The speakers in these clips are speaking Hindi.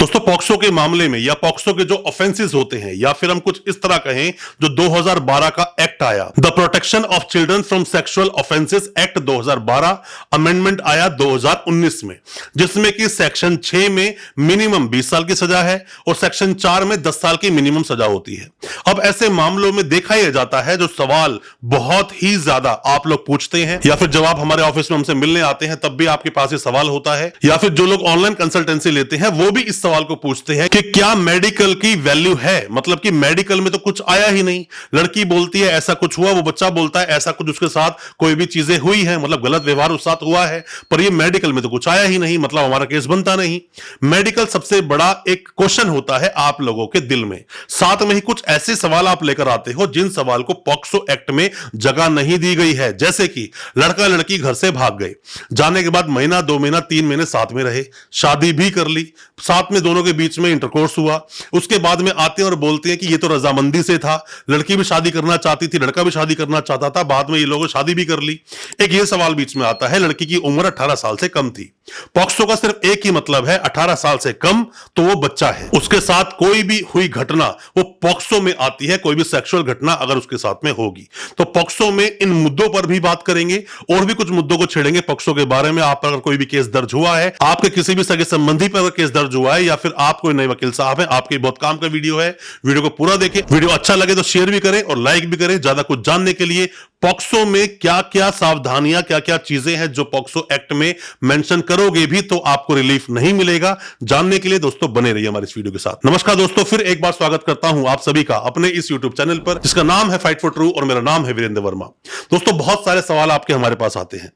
दोस्तों पॉक्सो के मामले में या पॉक्सो के जो ऑफेंसेस होते हैं या फिर हम कुछ इस तरह कहें जो 2012 का एक्ट आया, the protection of children from sexual offences act 2012, amendment आया 2019 में, जिसमें कि सेक्शन 6 में मिनिमम 20 साल की सजा है और सेक्शन 4 में 10 साल की मिनिमम सजा होती है। अब ऐसे मामलों में देखा यह जाता है जो सवाल बहुत ही ज्यादा आप लोग पूछते हैं या फिर जब आप हमारे ऑफिस में हमसे मिलने आते हैं तब भी आपके पास ये सवाल होता है, या फिर जो लोग ऑनलाइन कंसल्टेंसी लेते हैं वो भी इस सवाल को पूछते हैं कि क्या मेडिकल की वैल्यू है, मतलब कि मेडिकल में तो कुछ आया ही नहीं। लड़की बोलती है ऐसा कुछ हुआ, वो बच्चा बोलता है ऐसा कुछ उसके साथ कोई भी चीजें हुई है, मतलब गलत व्यवहार उसके साथ हुआ है, पर ये मेडिकल में तो कुछ आया ही नहीं, मतलब हमारा केस बनता नहीं। मेडिकल सबसे बड़ा एक क्वेश्चन होता है आप लोगों के दिल में। साथ में ही कुछ ऐसे सवाल आप लेकर आते हो जिन सवाल को पॉक्सो एक्ट में जगह नहीं दी गई है, जैसे कि लड़का लड़की घर से भाग गए, जाने के बाद महीना 2 महीना 3 महीने साथ में रहे, शादी भी कर ली, साथ में दोनों के बीच में इंटरकोर्स हुआ, उसके बाद में आते हैं और बोलते हैं कि ये तो रजामंदी से था, लड़की भी शादी करना चाहती थी, लड़का भी शादी करना चाहता था, बाद में ये लोगों शादी भी कर ली। एक ये सवाल बीच में आता है, लड़की की उम्र 18 साल से कम थी। पॉक्सो का सिर्फ एक ही मतलब है, 18 साल से कम तो वो बच्चा है, उसके साथ कोई भी हुई घटना वो पॉक्सो में आती है, कोई भी सेक्सुअल घटना अगर उसके साथ में होगी तो पॉक्सो में इन मुद्दों पर भी बात करेंगे और भी कुछ मुद्दों को छेड़ेंगे पॉक्सो के बारे में। आप पर अगर कोई भी केस दर्ज हुआ है, आपके किसी भी सगे संबंधी पर केस दर्ज हुआ है, या फिर आप कोई नए वकील साहब हैं, आपके बहुत काम का वीडियो है, वीडियो को पूरा देखें। वीडियो अच्छा लगे तो शेयर भी करें और लाइक भी करें। ज्यादा कुछ जानने के लिए पॉक्सो में क्या क्या सावधानियां, क्या क्या चीजें हैं जो पॉक्सो एक्ट में मेंशन करोगे भी तो आपको रिलीफ नहीं मिलेगा, जानने के लिए दोस्तों बने रहिए हमारे इस वीडियो के साथ। नमस्कार दोस्तों, फिर एक बार स्वागत करता हूं आप सभी का अपने इस यूट्यूब चैनल पर जिसका नाम है फाइट फॉर ट्रू और मेरा नाम है वीरेंद्र वर्मा। दोस्तों बहुत सारे सवाल आपके हमारे पास आते हैं,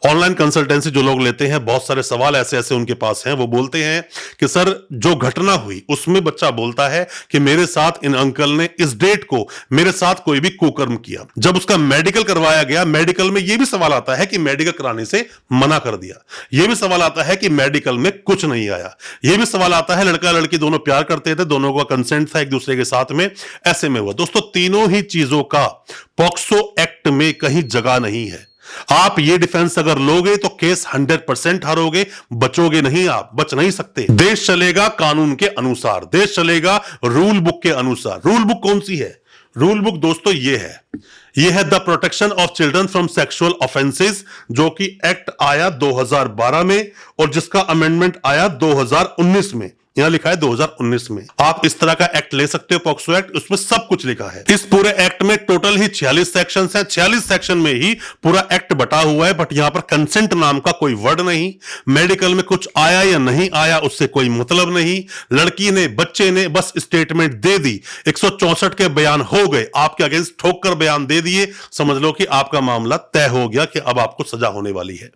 ऑनलाइन कंसल्टेंसी जो लोग लेते हैं बहुत सारे सवाल ऐसे ऐसे उनके पास हैं। वो बोलते हैं कि सर जो घटना हुई उसमें बच्चा बोलता है कि मेरे साथ इन अंकल ने इस डेट को मेरे साथ कोई भी कुकर्म किया। जब उसका मेडिकल करवाया गया, मेडिकल में यह भी सवाल आता है कि मेडिकल कराने से मना कर दिया। यह भी सवाल आता है कि मेडिकल में कुछ नहीं आया। यह भी सवाल आता है लड़का लड़की दोनों प्यार करते थे, दोनों का कंसेंट था एक दूसरे के साथ में, ऐसे में हुआ। दोस्तों तीनों ही चीजों का पॉक्सो एक्ट में कहीं जगह नहीं है। आप ये डिफेंस अगर लोगे तो केस 100% हारोगे, बचोगे नहीं, आप बच नहीं सकते। देश चलेगा कानून के अनुसार, देश चलेगा रूल बुक के अनुसार। रूल बुक कौन सी है? रूल बुक दोस्तों ये है the protection of children from sexual offences, जो कि एक्ट आया 2012 में और जिसका अमेंडमेंट आया 2019 में। यहां लिखा है 2019 में। आप इस तरह का एक्ट ले सकते हो पॉक्सो एक्ट, उसमें सब कुछ लिखा है। इस पूरे एक्ट में टोटल ही 46 सेक्शंस हैं, 46 सेक्शन में ही पूरा एक्ट बटा हुआ है, बट यहां पर कंसेंट नाम का कोई वर्ड नहीं। मेडिकल में कुछ आया या नहीं आया उससे कोई मतलब नहीं। लड़की ने, बच्चे ने बस स्टेटमेंट दे दी, 164 के बयान हो गए, आपके अगेंस्ट ठोक कर बयान दे दिए, समझ लो कि आपका मामला तय हो गया कि अब आपको सजा होने वाली है।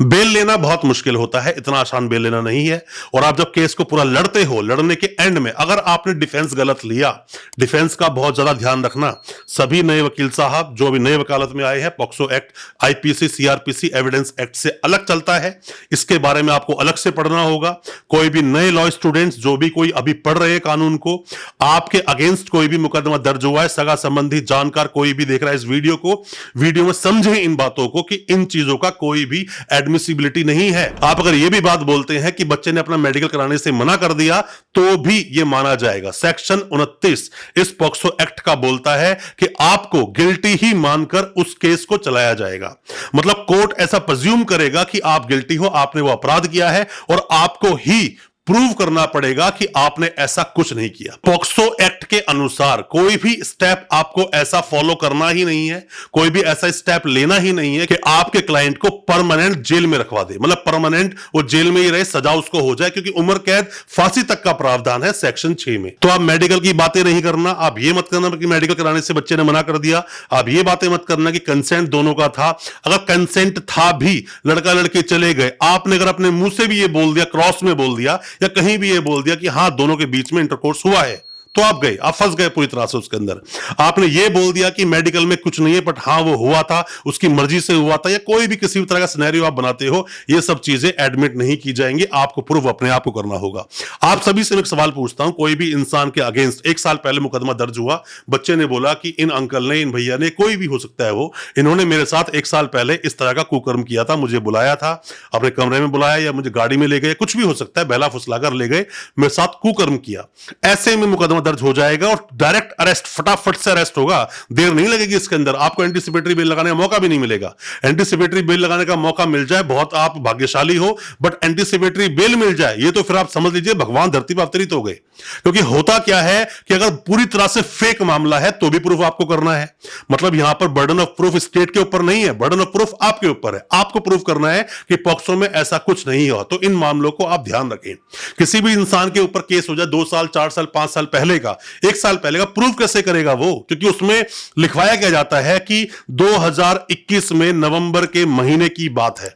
बेल लेना बहुत मुश्किल होता है, इतना आसान बेल लेना नहीं है। और आप जब केस को पूरा लड़ते हो, लड़ने के एंड में अगर आपने डिफेंस गलत लिया, डिफेंस का बहुत ज्यादा ध्यान रखना। सभी नए वकील साहब जो अभी नए वकालत में आए हैं, POCSO act IPC CrPC evidence act से अलग चलता है, इसके बारे में आपको अलग से पढ़ना होगा। कोई भी नए लॉ स्टूडेंट्स जो भी कोई अभी पढ़ रहे हैं कानून को, आपके अगेंस्ट कोई भी मुकदमा दर्ज हुआ है, सगा संबंधी जानकार कोई भी देख रहा है इस वीडियो को, वीडियो में समझे इन बातों को कि इन चीजों का कोई भी एडमिसिबिलिटी नहीं है। आप अगर यह भी बात बोलते हैं कि बच्चे ने अपना मेडिकल कराने से मना कर दिया तो भी यह माना जाएगा। सेक्शन 29 इस पॉक्सो एक्ट का बोलता है कि आपको गिल्टी ही मानकर उस केस को चलाया जाएगा। मतलब कोर्ट ऐसा प्रेज्यूम करेगा कि आप गिल्टी हो, आपने वो अपराध किया है और आपको ही प्रूव करना पड़ेगा कि आपने ऐसा कुछ नहीं किया। पॉक्सो एक्ट के अनुसार कोई भी स्टेप आपको ऐसा फॉलो करना ही नहीं है, कोई भी ऐसा स्टेप लेना ही नहीं है कि आपके क्लाइंट को परमानेंट जेल में रखवा दे, मतलब परमानेंट वो जेल में ही रहे, सजा उसको हो जाए, क्योंकि उम्र कैद फांसी तक का प्रावधान है सेक्शन 6 में। तो आप मेडिकल की बातें नहीं करना, आप ये मत करना कि मेडिकल कराने से बच्चे ने मना कर दिया, आप ये बातें मत करना कि कंसेंट दोनों का था। अगर कंसेंट था भी, लड़का लड़की चले गए, आपने अगर अपने मुंह से भी ये बोल दिया, क्रॉस में बोल दिया या कहीं भी ये बोल दिया कि हां दोनों के बीच में इंटरकोर्स हुआ है, तो आप गए, आप फंस गए पूरी तरह से उसके अंदर। आपने ये बोल दिया कि मेडिकल में कुछ नहीं है, बट हाँ वो हुआ था, उसकी मर्जी से हुआ था, या कोई भी किसी भी तरह का सिनेरियो आप बनाते हो, ये सब चीजें एडमिट नहीं की जाएंगी, आपको प्रूव अपने आप को करना होगा। आप सभी से मैं एक सवाल पूछता हूं, कोई भी इंसान के अगेंस्ट 1 साल पहले मुकदमा दर्ज हुआ, बच्चे ने बोला कि इन अंकल ने, इन भैया ने, कोई भी हो सकता है वो, इन्होंने मेरे साथ 1 साल पहले इस तरह का कुकर्म किया था, मुझे बुलाया था, अपने कमरे में बुलाया या मुझे गाड़ी में ले गए, कुछ भी हो सकता है, बहला फुसलाकर ले गए, मेरे साथ कुकर्म किया, ऐसे में मुकदमा दर्ज हो जाएगा और डायरेक्ट अरेस्ट, फटाफट से अरेस्ट होगा, देर नहीं लगेगी इसके अंदर। आपको एंटीसिपेटरी बेल लगाने का मौका भी नहीं मिलेगा। एंटीसिपेटरी बेल लगाने का मौका मिल जाए, बहुत आप भाग्यशाली हो, बट एंटीसिपेटरी बेल मिल जाए, ये तो फिर आप समझ लीजिए भगवान धरती पर अवतरित हो गए। क्योंकि होता क्या है कि अगर पूरी तरह से फेक मामला है तो भी प्रूफ आपको करना है, मतलब यहां पर बर्डन ऑफ प्रूफ स्टेट के ऊपर नहीं है, बर्डन ऑफ प्रूफ आपके ऊपर है। आपको प्रूफ करना है कि पॉक्सो में ऐसा कुछ नहीं हुआ। तो इन मामलों को आप ध्यान रखें। किसी भी इंसान के ऊपर केस हो जाए 2 साल, 4 साल, 5 साल पहले का, 1 साल पहले का, प्रूफ कैसे करेगा वो? क्योंकि उसमें लिखवाया क्या जाता है कि 2021 में नवंबर के महीने की बात है।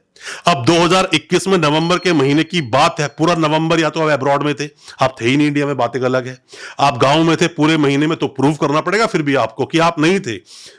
अब 2021 में नवंबर के महीने की बात है, पूरा नवंबर या तो आप अब्रॉड में थे, आप थे ही नहीं इंडिया में, बातें अलग है, आप गांव में थे पूरे महीने में, तो प्रूफ करना पड़ेगा फिर भी आपको कि आप नहीं थे।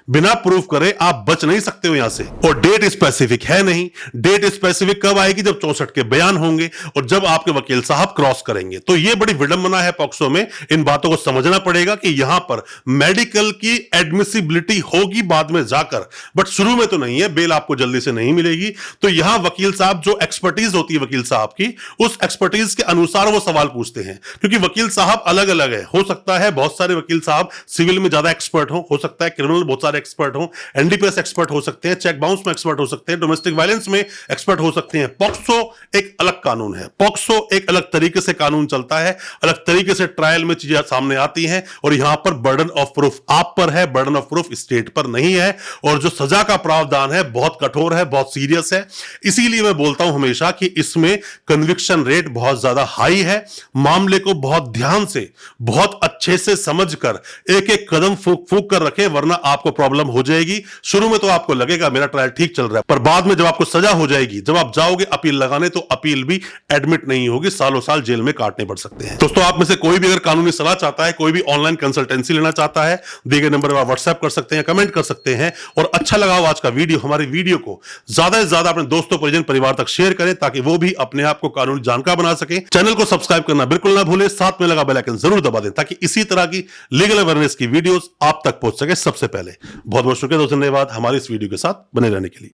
बिना प्रूफ करे आप बच नहीं सकते हो यहां से। और डेट स्पेसिफिक है नहीं, डेट स्पेसिफिक कब आएगी? जब 64 के बयान होंगे और जब आपके वकील साहब क्रॉस करेंगे। तो यह बड़ी विडंबना है पॉक्सो में, इन बातों को समझना पड़ेगा कि यहां पर मेडिकल की एडमिसिबिलिटी होगी बाद में जाकर, बट शुरू में तो नहीं है, बेल आपको जल्दी से नहीं मिलेगी। तो यहां वकील साहब, जो एक्सपर्टीज होती है वकील साहब की, उस एक्सपर्टीज के अनुसार वो सवाल पूछते हैं, क्योंकि वकील साहब अलग अलग है। हो सकता है बहुत सारे वकील साहब सिविल में ज्यादा एक्सपर्ट हो सकता है क्रिमिनल बहुत सारे एक्सपर्ट हो, एनडीपीएस एक्सपर्ट हो सकते हैं, चेक बाउंस में एक्सपर्ट हो सकते हैं, डोमेस्टिक वायलेंस में एक्सपर्ट हो सकते हैं। पॉक्सो एक अलग कानून है, पॉक्सो एक अलग तरीके से कानून चलता है, अलग तरीके से ट्रायल में चीजें सामने आती हैं, और यहां पर बर्डन ऑफ प्रूफ आप पर है, बर्डन ऑफ प्रूफ स्टेट पर नहीं है। और जो सजा का प्रावधान है बहुत कठोर है, बहुत सीरियस है। इसीलिए मैं बोलता हूं हमेशा कि इसमें कन्विक्शन रेट बहुत ज्यादा हाई है। मामले को बहुत ध्यान से, बहुत अच्छे से समझकर एक एक कदम फूक फूक कर रखें, वरना आपको प्रॉब्लम हो जाएगी। शुरू में तो आपको लगेगा मेरा ट्रायल ठीक चल रहा है, पर बाद में जब आपको सजा हो जाएगी, जब आप जाओगे अपील लगाने, तो अपील भी एडमिट नहीं होगी, सालों साल जेल में काटने पड़ सकते हैं। दोस्तों, आप में से कोई भी अगर कानूनी सलाह चाहता है, कोई भी ऑनलाइन कंसल्टेंसी लेना चाहता है, दिए गए नंबर पर आप व्हाट्सएप कर सकते हैं, कमेंट कर सकते हैं। और अच्छा लगा हो आज का वीडियो, हमारी वीडियो को ज्यादा से ज्यादा अपने दोस्तों, परिजन, परिवार तक शेयर करें, ताकि वो भी अपने आप को कानूनी जानकार बना सके। चैनल को सब्सक्राइब करना बिल्कुल ना भूलें, साथ में लगा बेल आइकन जरूर दबा दें, ताकि इसी तरह की लीगल अवेयरनेस की वीडियोस आप तक पहुंच सके सबसे पहले। बहुत बहुत शुक्रिया दोस्तों, धन्यवाद हमारे इस वीडियो के साथ बने रहने के लिए।